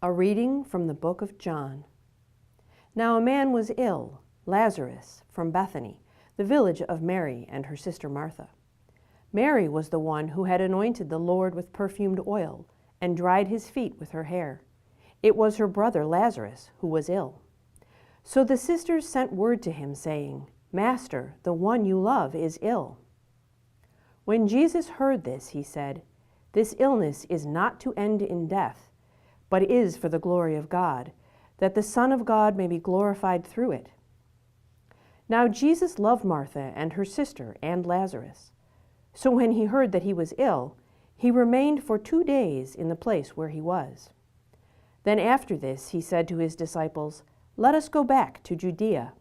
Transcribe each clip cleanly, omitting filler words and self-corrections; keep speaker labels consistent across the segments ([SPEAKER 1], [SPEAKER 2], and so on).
[SPEAKER 1] A reading from the book of John. Now a man was ill, Lazarus, from Bethany, the village of Mary and her sister Martha. Mary was the one who had anointed the Lord with perfumed oil and dried his feet with her hair. It was her brother Lazarus who was ill. So the sisters sent word to him, saying, "Master, the one you love is ill." When Jesus heard this, he said, "This illness is not to end in death, but is for the glory of God, that the Son of God may be glorified through it." Now Jesus loved Martha and her sister and Lazarus. So when he heard that he was ill, he remained for 2 days in the place where he was. Then after this he said to his disciples, "Let us go back to Judea."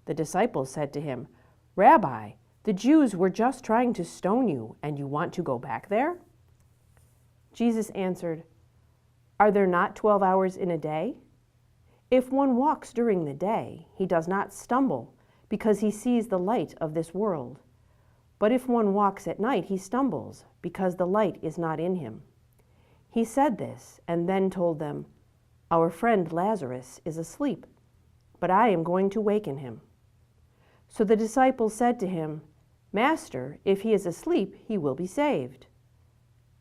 [SPEAKER 1] The disciples said to him, "Rabbi, the Jews were just trying to stone you, and you want to go back there?" Jesus answered, "Are there not 12 hours in a day? If one walks during the day, he does not stumble, because he sees the light of this world. But if one walks at night, he stumbles, because the light is not in him." He said this, and then told them, "Our friend Lazarus is asleep, but I am going to waken him." So the disciples said to him, "Master, if he is asleep, he will be saved."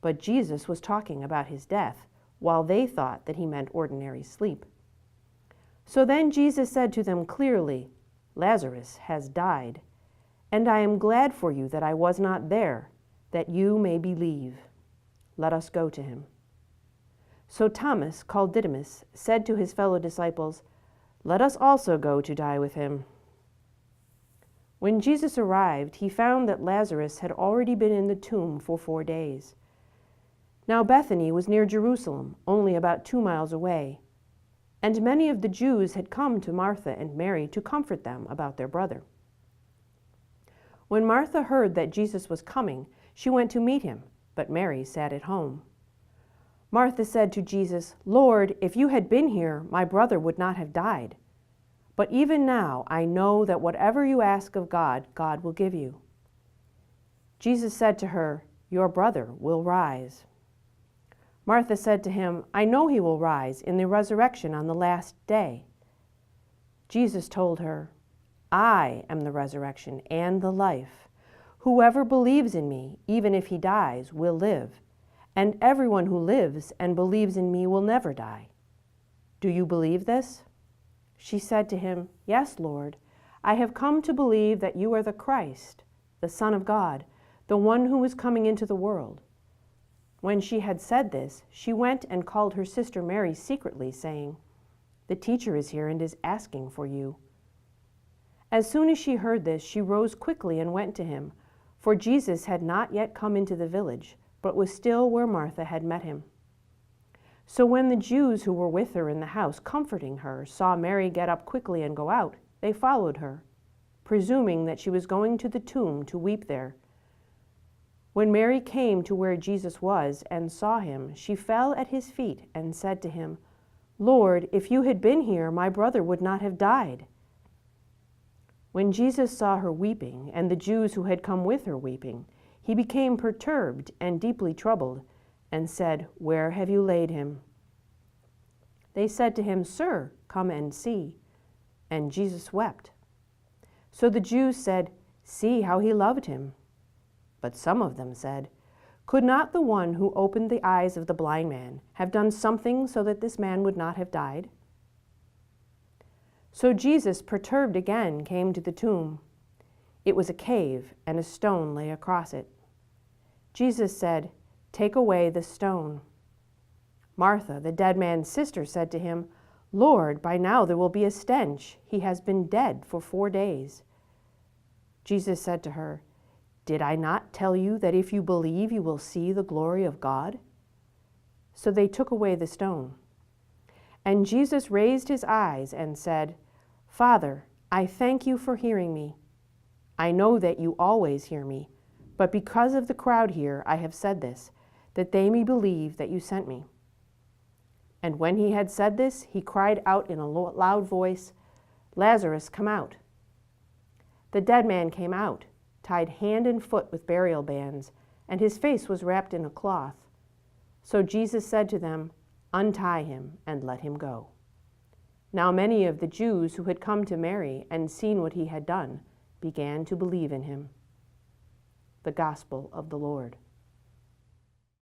[SPEAKER 1] But Jesus was talking about his death, while they thought that he meant ordinary sleep. So then Jesus said to them clearly, "Lazarus has died, and I am glad for you that I was not there, that you may believe. Let us go to him." So Thomas, called Didymus, said to his fellow disciples, "Let us also go to die with him." When Jesus arrived, he found that Lazarus had already been in the tomb for 4 days. Now Bethany was near Jerusalem, only about 2 miles away, and many of the Jews had come to Martha and Mary to comfort them about their brother. When Martha heard that Jesus was coming, she went to meet him, but Mary sat at home. Martha said to Jesus, "Lord, if you had been here, my brother would not have died. But even now I know that whatever you ask of God, God will give you." Jesus said to her, "Your brother will rise." Martha said to him, "I know he will rise in the resurrection on the last day." Jesus told her, "I am the resurrection and the life. Whoever believes in me, even if he dies, will live, and everyone who lives and believes in me will never die. Do you believe this?" She said to him, "Yes, Lord. I have come to believe that you are the Christ, the Son of God, the one who is coming into the world." When she had said this, she went and called her sister Mary secretly, saying, "The teacher is here and is asking for you." As soon as she heard this, she rose quickly and went to him, for Jesus had not yet come into the village, but was still where Martha had met him. So when the Jews who were with her in the house, comforting her, saw Mary get up quickly and go out, they followed her, presuming that she was going to the tomb to weep there. When Mary came to where Jesus was and saw him, she fell at his feet and said to him, "Lord, if you had been here, my brother would not have died." When Jesus saw her weeping, and the Jews who had come with her weeping, he became perturbed and deeply troubled, and said, "Where have you laid him?" They said to him, "Sir, come and see." And Jesus wept. So the Jews said, "See how he loved him." But some of them said, "Could not the one who opened the eyes of the blind man have done something so that this man would not have died?" So Jesus, perturbed again, came to the tomb. It was a cave, and a stone lay across it. Jesus said, "Take away the stone." Martha, the dead man's sister, said to him, "Lord, by now there will be a stench. He has been dead for 4 days." Jesus said to her, "Did I not tell you that if you believe, you will see the glory of God?" So they took away the stone. And Jesus raised his eyes and said, "Father, I thank you for hearing me. I know that you always hear me, but because of the crowd here, I have said this, that they may believe that you sent me." And when he had said this, he cried out in a loud voice, "Lazarus, come out." The dead man came out, tied hand and foot with burial bands, and his face was wrapped in a cloth. So Jesus said to them, "Untie him and let him go." Now many of the Jews who had come to Mary and seen what he had done began to believe in him. The Gospel of the Lord.